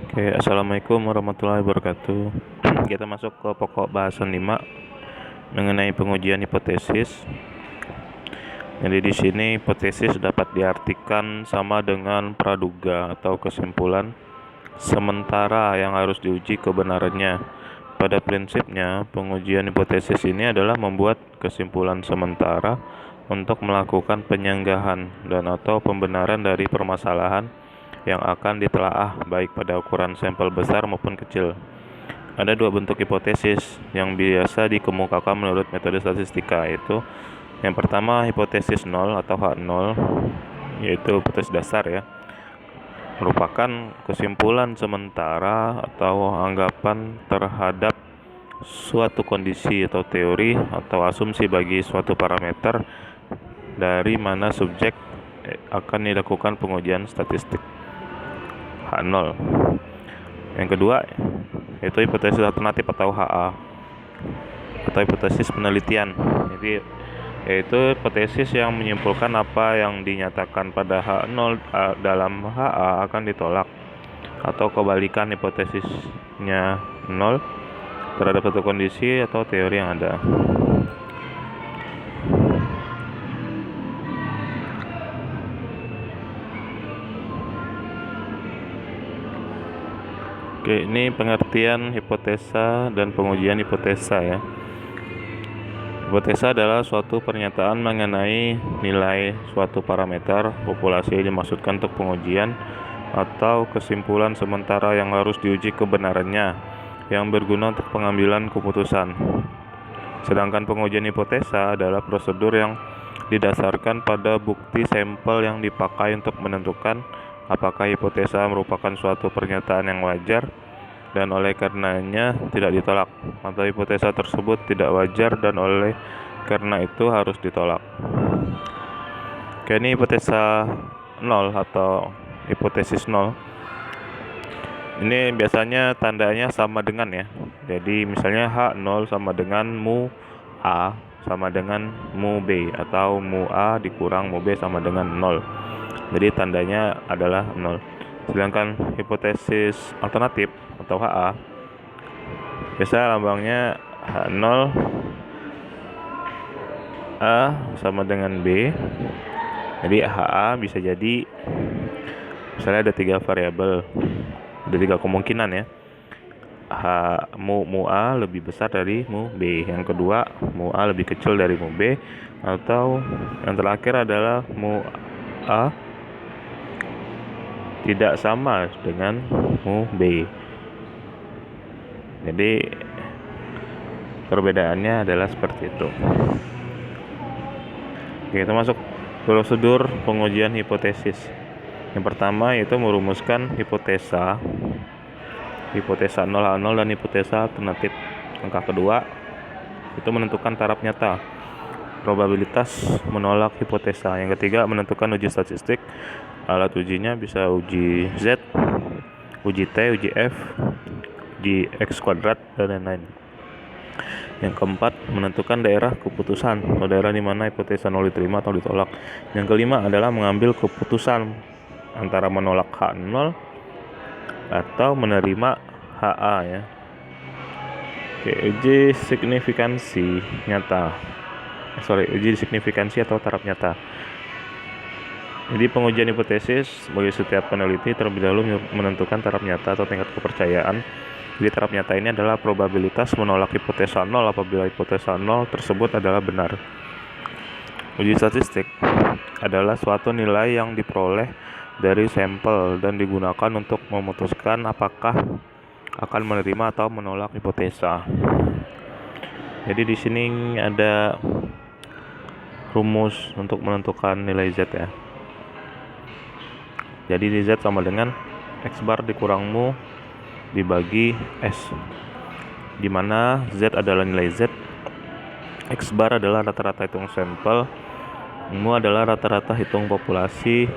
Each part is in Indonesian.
Oke, assalamualaikum warahmatullahi wabarakatuh. Kita masuk ke pokok bahasan 5 mengenai pengujian hipotesis. Jadi di sini hipotesis dapat diartikan sama dengan praduga atau kesimpulan sementara yang harus diuji kebenarannya. Pada prinsipnya, pengujian hipotesis ini adalah membuat kesimpulan sementara untuk melakukan penyanggahan dan atau pembenaran dari permasalahan yang akan ditelaah baik pada ukuran sampel besar maupun kecil. Ada dua bentuk hipotesis yang biasa dikemukakan menurut metode statistika, yaitu yang pertama hipotesis 0 atau H0, yaitu hipotesis dasar ya, merupakan kesimpulan sementara atau anggapan terhadap suatu kondisi atau teori atau asumsi bagi suatu parameter dari mana subjek akan dilakukan pengujian statistik. H0. Yang kedua yaitu hipotesis alternatif atau HA atau hipotesis penelitian. Jadi yaitu hipotesis yang menyimpulkan apa yang dinyatakan pada H0 dalam HA akan ditolak, atau kebalikan hipotesisnya 0 terhadap satu kondisi atau teori yang ada. Oke, ini pengertian hipotesa dan pengujian hipotesa ya. Hipotesa adalah suatu pernyataan mengenai nilai suatu parameter populasi yang dimaksudkan untuk pengujian atau kesimpulan sementara yang harus diuji kebenarannya yang berguna untuk pengambilan keputusan. Sedangkan pengujian hipotesa adalah prosedur yang didasarkan pada bukti sampel yang dipakai untuk menentukan apakah hipotesa merupakan suatu pernyataan yang wajar dan oleh karenanya tidak ditolak, atau hipotesa tersebut tidak wajar dan oleh karena itu harus ditolak. Oke, ini hipotesa 0 atau hipotesis 0. Ini biasanya tandanya sama dengan ya. Jadi misalnya H0 sama dengan mu A sama dengan mu B, atau mu A dikurang mu B sama dengan 0. Jadi tandanya adalah 0. Sedangkan hipotesis alternatif atau HA biasa lambangnya H0 A sama dengan B. Jadi HA bisa jadi misalnya ada 3 variabel, ada 3 kemungkinan ya. Mu A lebih besar dari mu B, yang kedua mu A lebih kecil dari mu B, atau yang terakhir adalah mu A tidak sama dengan mu B. Jadi perbedaannya adalah seperti itu. Oke, kita masuk prosedur pengujian hipotesis. Yang pertama yaitu merumuskan hipotesa 0H0 dan hipotesa alternatif. Langkah kedua itu menentukan taraf nyata, probabilitas menolak hipotesa. Yang ketiga menentukan uji statistik. Alat ujinya bisa uji Z, uji T, uji F, uji X kuadrat, dan lain-lain. Yang keempat menentukan daerah keputusan, atau daerah di mana hipotesa 0 diterima atau ditolak. Yang kelima adalah mengambil keputusan antara menolak H0 atau menerima HA ya. Oke, uji signifikansi atau taraf nyata. Jadi pengujian hipotesis bagi setiap peneliti terlebih dahulu menentukan taraf nyata atau tingkat kepercayaan. Jadi taraf nyata ini adalah probabilitas menolak hipotesa 0 apabila hipotesa 0 tersebut adalah benar. Uji statistik adalah suatu nilai yang diperoleh dari sampel dan digunakan untuk memutuskan apakah akan menerima atau menolak hipotesa. Jadi di sini ada rumus untuk menentukan nilai Z ya. Jadi di Z sama dengan X bar dikurang mu dibagi S, di mana Z adalah nilai Z, X bar adalah rata-rata hitung sampel, mu adalah rata-rata hitung populasi,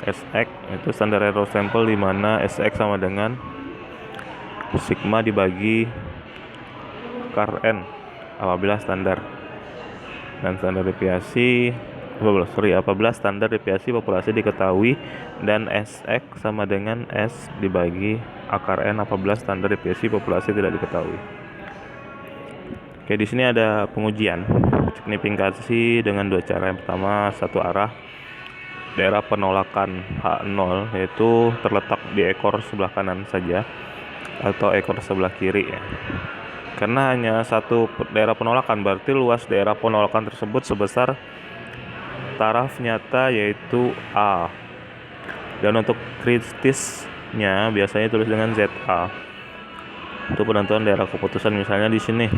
SX itu standar error sampel, di mana SX sama dengan sigma dibagi kar N apabila standar, dan standar deviasi apabila standar deviasi populasi diketahui dan Sx sama dengan S dibagi akar N apabila standar deviasi populasi tidak diketahui. Oke, di sini ada pengujian signifikansi dengan dua cara. Yang pertama, satu arah. Daerah penolakan H0 yaitu terletak di ekor sebelah kanan saja atau ekor sebelah kiri ya. Karena hanya satu daerah penolakan, berarti luas daerah penolakan tersebut sebesar taraf nyata yaitu A. Dan untuk kritisnya biasanya tulis dengan ZA. Untuk penentuan daerah keputusan, misalnya di sini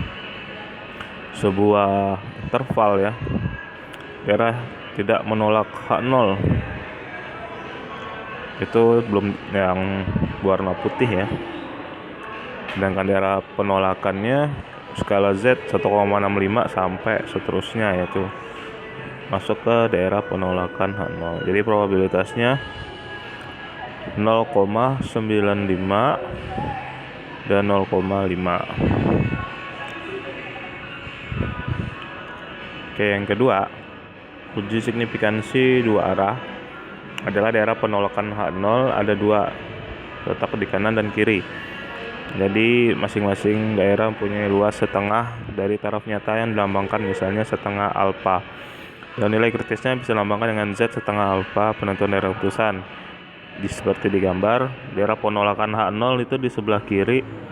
sebuah interval ya, daerah tidak menolak H0 itu belum yang warna putih ya, sedangkan daerah penolakannya skala Z 1,65 sampai seterusnya, yaitu masuk ke daerah penolakan H0. Jadi probabilitasnya 0,95 dan 0,5. Oke, yang kedua, uji signifikansi dua arah adalah daerah penolakan H0 ada dua, letak di kanan dan kiri. Jadi masing-masing daerah mempunyai luas setengah dari taraf nyata yang dilambangkan misalnya setengah alfa. Dan nilai kritisnya bisa dilambangkan dengan Z setengah alfa. Penentuan daerah keputusan seperti di gambar, daerah penolakan H0 itu di sebelah kiri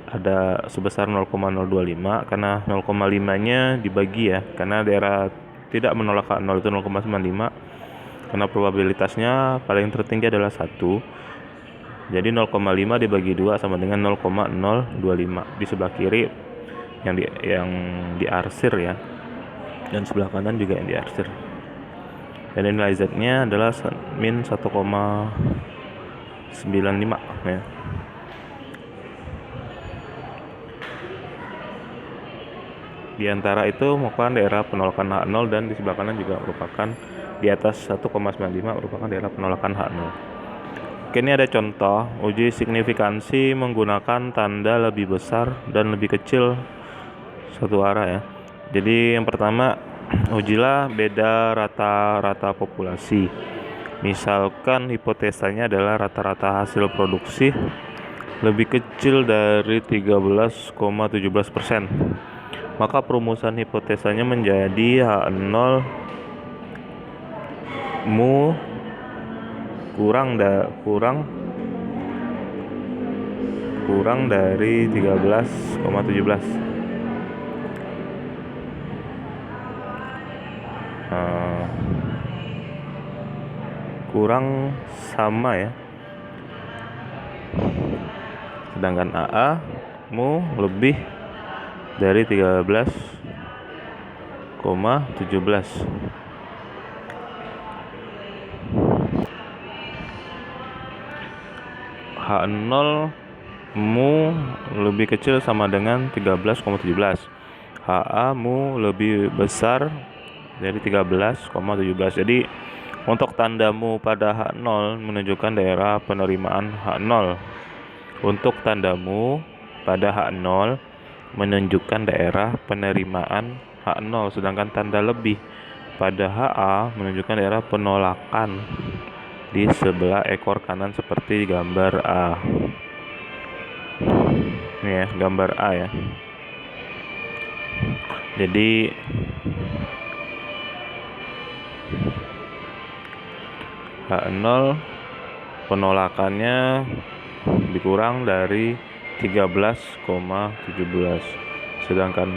ada sebesar 0,025 karena 0,5-nya dibagi ya, karena daerah tidak menolak H0 itu 0,95, karena probabilitasnya paling tertinggi adalah 1. Jadi 0,5 dibagi 2 sama dengan 0,025 di sebelah kiri yang diarsir ya, dan sebelah kanan juga yang diarsir. Dan nilai Z-nya adalah min 1,95 ya. Di antara itu merupakan daerah penolakan H0 dan di sebelah kanan juga merupakan di atas 1,95 merupakan daerah penolakan H0. Oke, ini ada contoh uji signifikansi menggunakan tanda lebih besar dan lebih kecil satu arah ya. Jadi yang pertama, ujilah beda rata-rata populasi. Misalkan hipotesanya adalah rata-rata hasil produksi lebih kecil dari 13,17%. Maka perumusan hipotesanya menjadi H0 mu kurang dari 13,17. Kurang sama ya. Sedangkan AA mu lebih dari 13,17. H0 mu lebih kecil sama dengan 13,17. HA mu lebih besar dari 13,17. Jadi untuk tanda mu pada H0 menunjukkan daerah penerimaan H0. Untuk tanda mu pada H0 menunjukkan daerah penerimaan H0, sedangkan tanda lebih pada HA menunjukkan daerah penolakan di sebelah ekor kanan seperti gambar A. Ini ya, gambar A ya. Jadi H0 penolakannya dikurang dari 13,17, sedangkan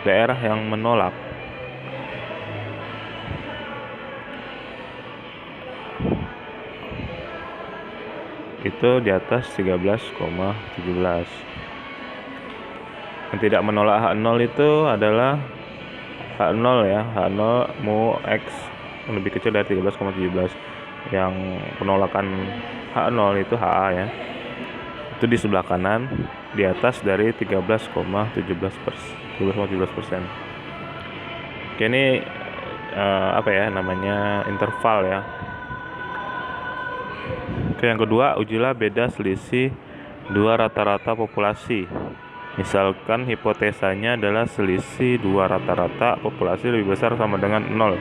daerah yang menolak itu di atas 13,17. Yang tidak menolak H0 itu adalah H0 ya, H0 mu X lebih kecil dari 13,17. Yang penolakan H0 itu HA ya, itu di sebelah kanan di atas dari 13,17%. Oke, ini apa ya namanya, interval ya. Oke, yang kedua, ujilah beda selisih dua rata-rata populasi. Misalkan hipotesanya adalah selisih dua rata-rata populasi lebih besar sama dengan 0.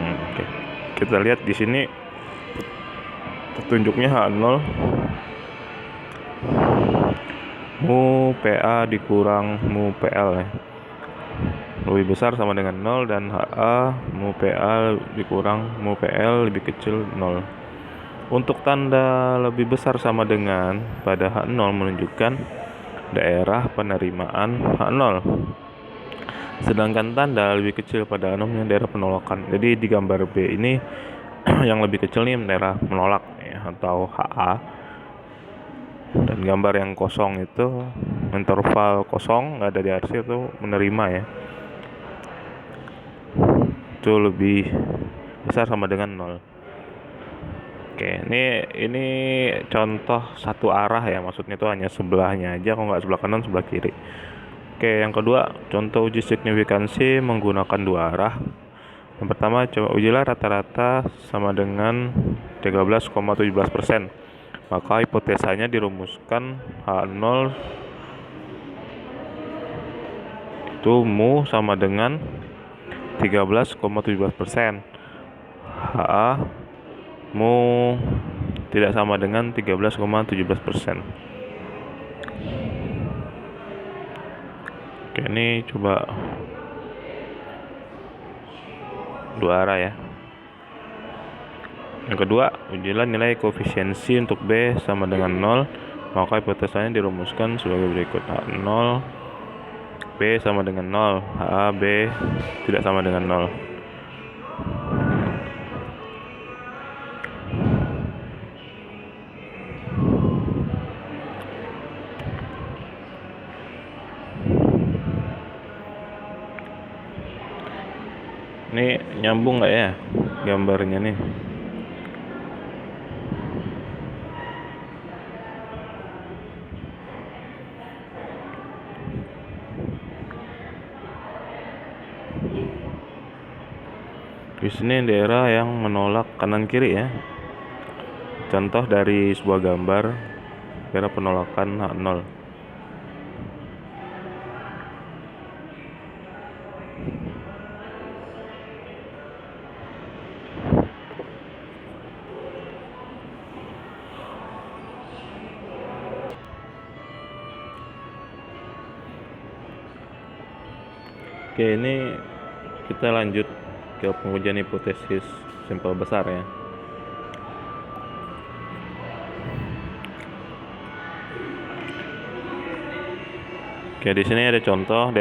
Oke. Kita lihat di sini petunjuknya H0 mu PA dikurang mu PL ya. Lebih besar sama dengan 0 dan HA mu PA dikurang mu PL lebih kecil 0. Untuk tanda lebih besar sama dengan pada H0 menunjukkan daerah penerimaan H0. Sedangkan tanda lebih kecil pada H0 daerah penolakan. Jadi di gambar B ini yang lebih kecil nih daerah menolak ya, atau HA. Dan gambar yang kosong itu interval kosong nggak ada di RC itu menerima ya. Itu lebih besar sama dengan 0. Oke, ini contoh satu arah ya, maksudnya itu hanya sebelahnya aja, kalau nggak sebelah kanan sebelah kiri. Oke, yang kedua, contoh uji signifikansi menggunakan dua arah. Yang pertama, coba ujilah rata-rata sama dengan 13,17%. Maka hipotesanya dirumuskan H0 itu mu sama dengan 13,17%. HA mu tidak sama dengan 13,17%. Oke, ini coba dua arah ya. Yang kedua, ujilah nilai koefisiensi untuk B sama dengan 0. Maka hipotesanya dirumuskan sebagai berikut. H0 B sama dengan 0, HA B tidak sama dengan 0. Ini nyambung nggak ya gambarnya nih? Di sini daerah yang menolak kanan kiri ya. Contoh dari sebuah gambar daerah penolakan H0. Oke, ini kita lanjut ke pengujian hipotesis sampel besar ya. Oke, di sini ada contoh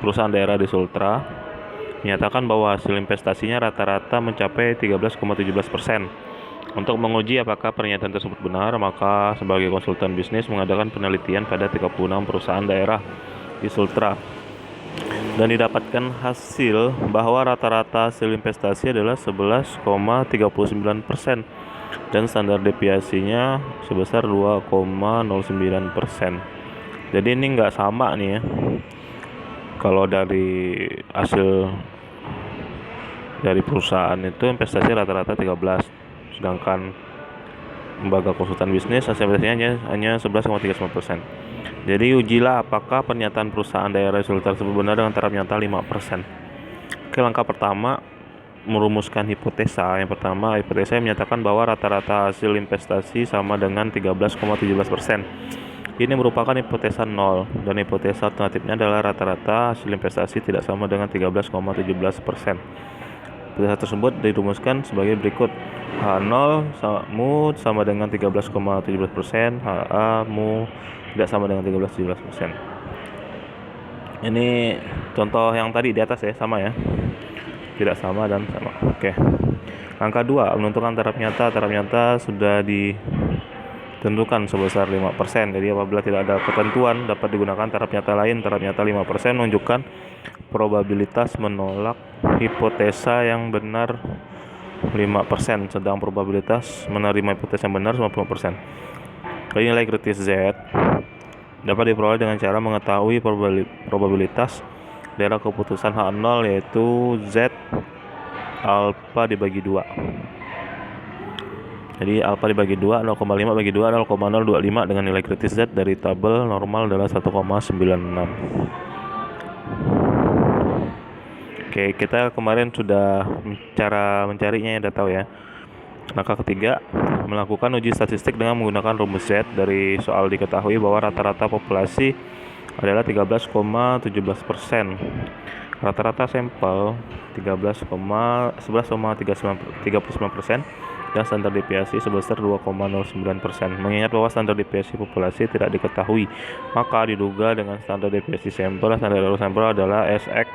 perusahaan daerah di Sultra menyatakan bahwa hasil investasinya rata-rata mencapai 13,17%. Untuk menguji apakah pernyataan tersebut benar, maka sebagai konsultan bisnis mengadakan penelitian pada 36 perusahaan daerah di Sultra. Dan didapatkan hasil bahwa rata-rata hasil investasi adalah 11,39% dan standar deviasinya sebesar 2,09%. Jadi ini nggak sama nih ya. Kalau dari hasil dari perusahaan itu investasi rata-rata 13, sedangkan lembaga konsultan bisnis hasil investasinya hanya 11,39%. Jadi ujilah apakah pernyataan perusahaan daerah Sultra tersebut benar dengan taraf nyata 5%. Oke, langkah pertama merumuskan hipotesa. Yang pertama, hipotesa menyatakan bahwa rata-rata hasil investasi sama dengan 13,17%. Ini merupakan hipotesa 0 dan hipotesa alternatifnya adalah rata-rata hasil investasi tidak sama dengan 13,17%. Hipotesa tersebut dirumuskan sebagai berikut. H0 mu sama dengan 13,17%, HA mu tidak sama dengan 13,17%. Ini contoh yang tadi di atas ya, sama ya. Tidak sama dan sama. Oke. Angka 2, menentukan taraf nyata. Taraf nyata sudah ditentukan sebesar 5%. Jadi apabila tidak ada ketentuan dapat digunakan taraf nyata lain. Taraf nyata 5% menunjukkan probabilitas menolak hipotesa yang benar 5%, sedang probabilitas menerima hipotesa yang benar 50%. Nilai kritis Z dapat diperoleh dengan cara mengetahui probabilitas daerah keputusan H0, yaitu Z alpha dibagi 2. Jadi alfa dibagi 2, 0,5 bagi 2, 0,025 dengan nilai kritis Z dari tabel normal adalah 1,96. Oke, kita kemarin sudah cara mencarinya, udah tahu ya. Langkah ketiga, melakukan uji statistik dengan menggunakan rumus Z. Dari soal diketahui bahwa rata-rata populasi adalah 13,17%. Rata-rata sampel 11,39% dan standar deviasi sebesar 2,09%. Mengingat bahwa standar deviasi populasi tidak diketahui, maka diduga dengan standar deviasi sampel, standar error sampel adalah Sx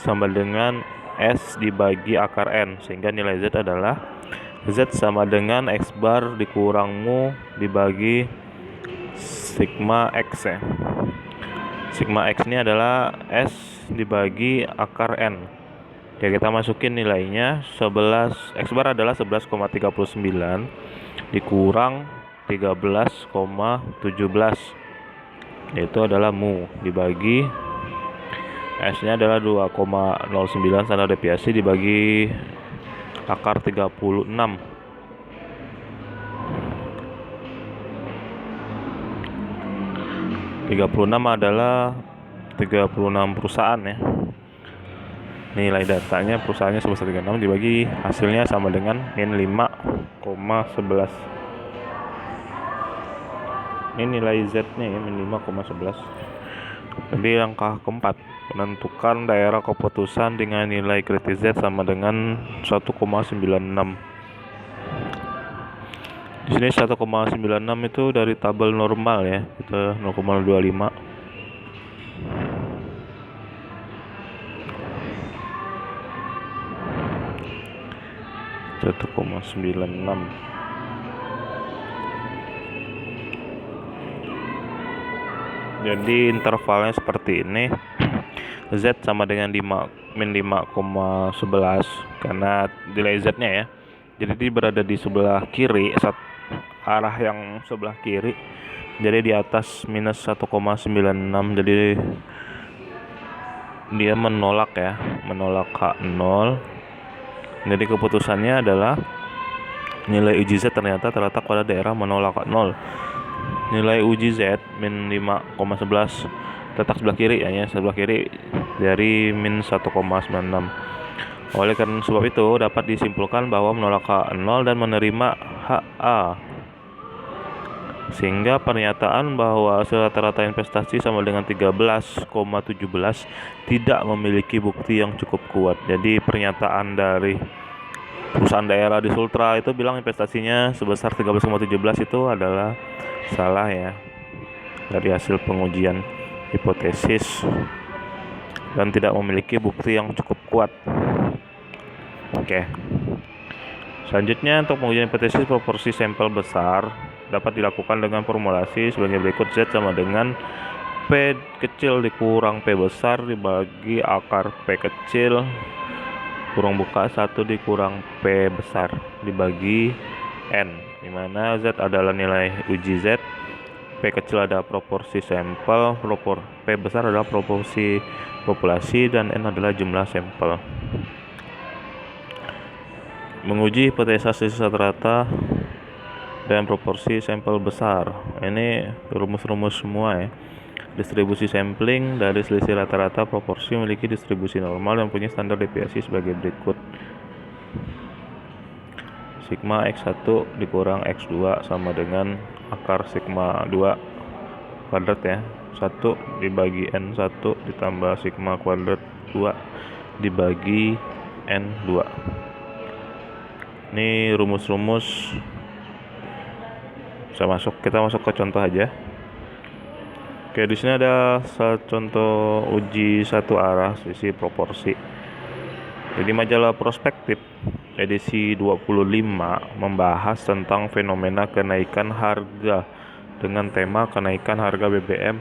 sama dengan S dibagi akar N, sehingga nilai Z adalah Z sama dengan X bar dikurang mu dibagi sigma X ya. Sigma X ini adalah S dibagi akar N. Oke, kita masukin nilainya. 11 X bar adalah 11,39 dikurang 13,17, yaitu adalah mu, dibagi S nya adalah 2,09 standar deviasi dibagi akar 36. 36 adalah 36 perusahaan ya. Nilai datanya perusahaannya sebesar 36 dibagi hasilnya sama dengan min 5,11. Ini nilai Z nya ya, min 5,11. Jadi langkah keempat, menentukan daerah keputusan dengan nilai kritis Z sama dengan 1,96. Di sini 1,96 itu dari tabel normal ya, kita 0,25. Jadi intervalnya seperti ini. Z sama dengan min 5,11 karena nilai Z-nya ya. Jadi dia berada di sebelah kiri, arah yang sebelah kiri. Jadi di atas minus 1,96. Jadi dia menolak ya, menolak H0. Jadi keputusannya adalah nilai uji Z ternyata terletak pada daerah menolak H0. Nilai uji Z min 5,11 letak sebelah kiri ya, sebelah kiri dari min 1,96. Oleh karena sebab itu dapat disimpulkan bahwa menolak H0 dan menerima HA, sehingga pernyataan bahwa hasil rata-rata investasi sama dengan 13,17 tidak memiliki bukti yang cukup kuat. Jadi pernyataan dari perusahaan daerah di Sultra itu bilang investasinya sebesar 13,17 itu adalah salah ya, dari hasil pengujian hipotesis dan tidak memiliki bukti yang cukup kuat. Oke. Selanjutnya, untuk pengujian hipotesis proporsi sampel besar dapat dilakukan dengan formulasi sebagai berikut. Z sama dengan P kecil dikurang P besar dibagi akar P kecil kurang buka 1 dikurang P besar dibagi N, dimana Z adalah nilai uji Z, P kecil adalah proporsi sampel, P besar adalah proporsi populasi, dan N adalah jumlah sampel. Menguji hipotesis rata-rata dan proporsi sampel besar. Ini rumus-rumus semua ya. Distribusi sampling dari selisih rata-rata proporsi memiliki distribusi normal yang punya standar deviasi sebagai berikut. Sigma X1 dikurang X2 sama dengan akar sigma 2 kuadrat ya. 1 dibagi N1 ditambah sigma kuadrat 2 dibagi N2. Ini rumus-rumus. Kita masuk ke contoh aja. Oke, di sini ada contoh uji satu arah sisi proporsi. Jadi majalah Prospektif edisi 25 membahas tentang fenomena kenaikan harga dengan tema kenaikan harga BBM.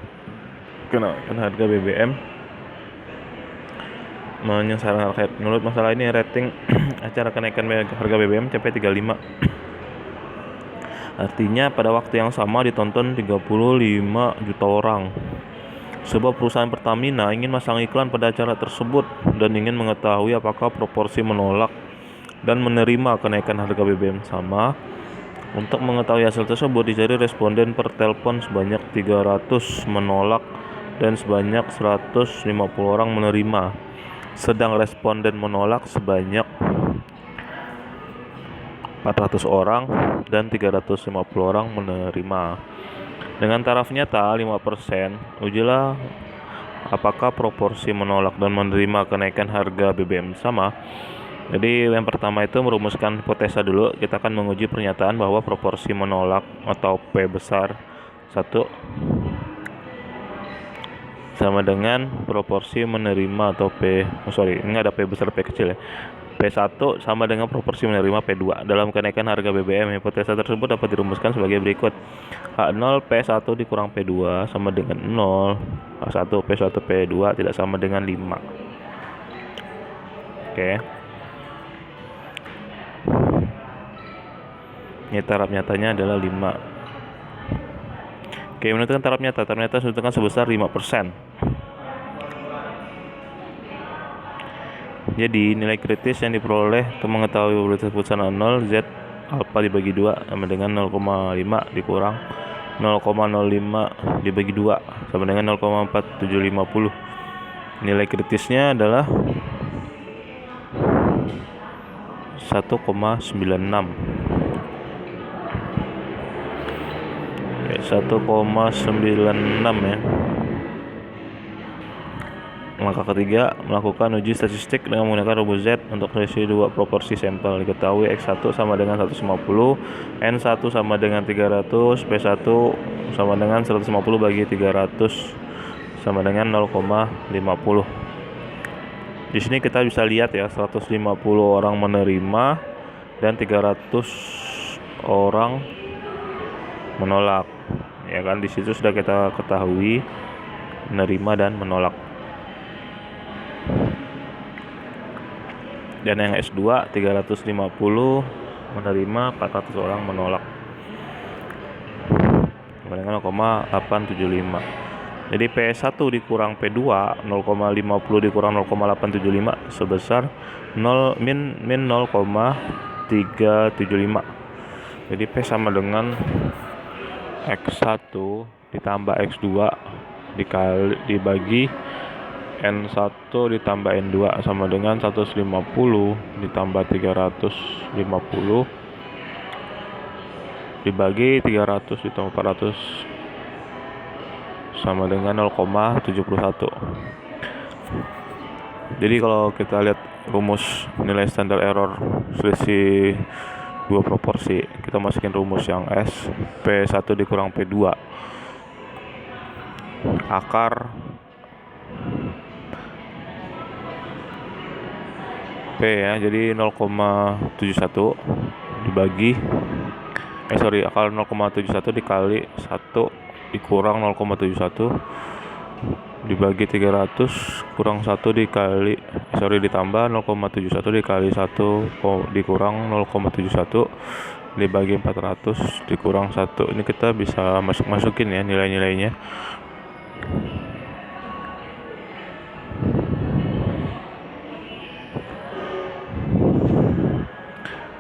Menurut masalah ini rating acara kenaikan harga BBM mencapai 35. Artinya pada waktu yang sama ditonton 35 juta orang. Sebuah perusahaan Pertamina ingin masang iklan pada acara tersebut dan ingin mengetahui apakah proporsi menolak dan menerima kenaikan harga BBM sama Untuk mengetahui hasil tersebut, dicari responden per telepon sebanyak 300 menolak dan sebanyak 150 orang menerima. Sedang responden menolak sebanyak 400 orang dan 350 orang menerima. Dengan taraf nyata 5%, ujilah apakah proporsi menolak dan menerima kenaikan harga BBM sama. Jadi yang pertama itu merumuskan hipotesa dulu. Kita akan menguji pernyataan bahwa proporsi menolak atau P besar 1 sama dengan proporsi menerima atau ini ada P besar P kecil ya. P1 sama dengan proporsi menerima P2 dalam kenaikan harga BBM. Hipotesa tersebut dapat dirumuskan sebagai berikut. H0 P1 dikurang P2 sama dengan 0. H1 P1 P2 tidak sama dengan 5. Oke. Ini taraf nyatanya adalah 5. Oke, menentukan taraf nyata. Taraf nyata ditentukan sebesar 5%. Jadi nilai kritis yang diperoleh untuk mengetahui probabilitas keputusan 0, Z alpha dibagi 2 sama dengan 0,5 dikurang 0,05 dibagi 2 sama dengan 0,4750. Nilai kritisnya adalah 1,96. 1,96 ya. Langkah ketiga, melakukan uji statistik dengan menggunakan rumus Z untuk selisih dua proporsi sampel. Diketahui X1 sama dengan 150, N1 sama dengan 300, P1 sama dengan 150 bagi 300 sama dengan 0,50. Di sini kita bisa lihat ya, 150 orang menerima dan 300 orang menolak. Ya kan, di situ sudah kita ketahui menerima dan menolak. Dan yang S2 350 menerima, 400 orang menolak. Dengan 0,875. Jadi P1 dikurang P2 0,50 dikurang 0,875 sebesar min 0,375. Jadi P sama dengan X1 ditambah X2 dibagi N1 ditambah N2 sama dengan 150 ditambah 350 dibagi 300 ditambah 400 sama dengan 0,71. Jadi kalau kita lihat rumus nilai standar error selisih dua proporsi, kita masukin rumus yang S, P1 dikurang P2 akar P ya, jadi 0,71 dibagi akar 0,71 dikali 1 dikurang 0,71 dibagi 300 kurang 1 ditambah 0,71 dikali 1 dikurang 0,71 dibagi 400 dikurang 1. Ini kita bisa masukin ya nilai-nilainya.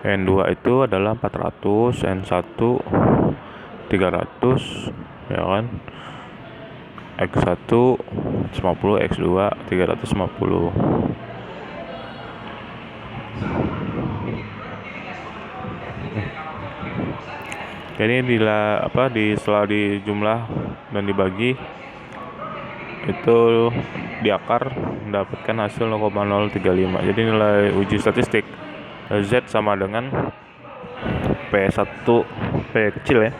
N2 itu adalah 400, N1 300 ya kan. X1 150, X2 350. Jadi setelah dijumlah dan dibagi itu di akar mendapatkan hasil 0,035. Jadi nilai uji statistik Z sama dengan P1 P kecil ya,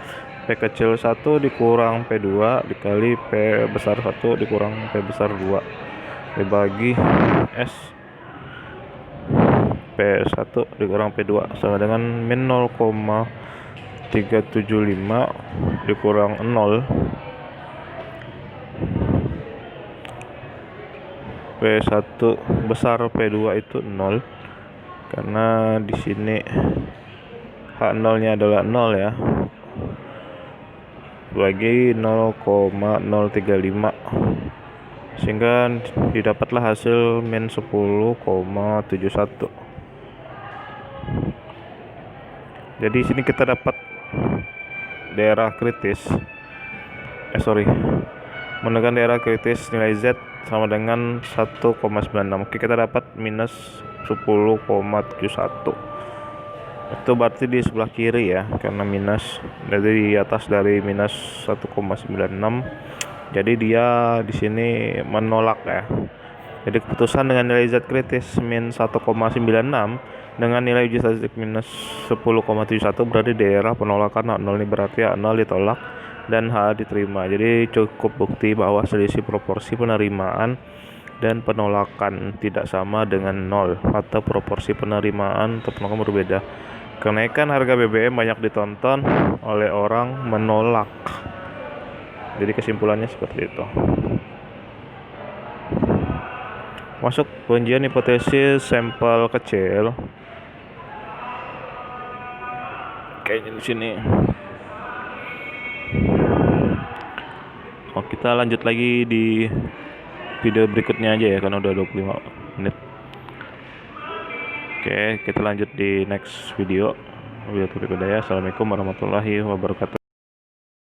P kecil 1 dikurang P2 dikali P besar 1 dikurang P besar 2 dibagi S P1 dikurang P2 sama dengan min 0,375 dikurang 0 P1 besar P2 itu 0 karena di sini H0-nya adalah 0 ya, bagi 0,035 sehingga didapatlah hasil min 10,71. Jadi sini kita dapat daerah kritis menekan daerah kritis, nilai Z sama dengan 1,96. Oke, kita dapat minus 10,71. Itu berarti di sebelah kiri ya, karena minus dari atas dari minus 1,96. Jadi dia di sini menolak ya. Jadi keputusan dengan nilai Z kritis min 1,96 dengan nilai uji statistik minus 10,71 berarti daerah penolakan H0 ini, berarti H0 ditolak dan H diterima. Jadi cukup bukti bahwa selisih proporsi penerimaan dan penolakan tidak sama dengan 0 atau proporsi penerimaan atau penolakan berbeda. Kenaikan harga BBM banyak ditonton oleh orang menolak. Jadi kesimpulannya seperti itu. Masuk pengujian hipotesis sampel kecil. Kayaknya di sini. Kita lanjut lagi di video berikutnya aja ya, karena udah 25 menit. Oke, kita lanjut di next video. Assalamualaikum warahmatullahi wabarakatuh.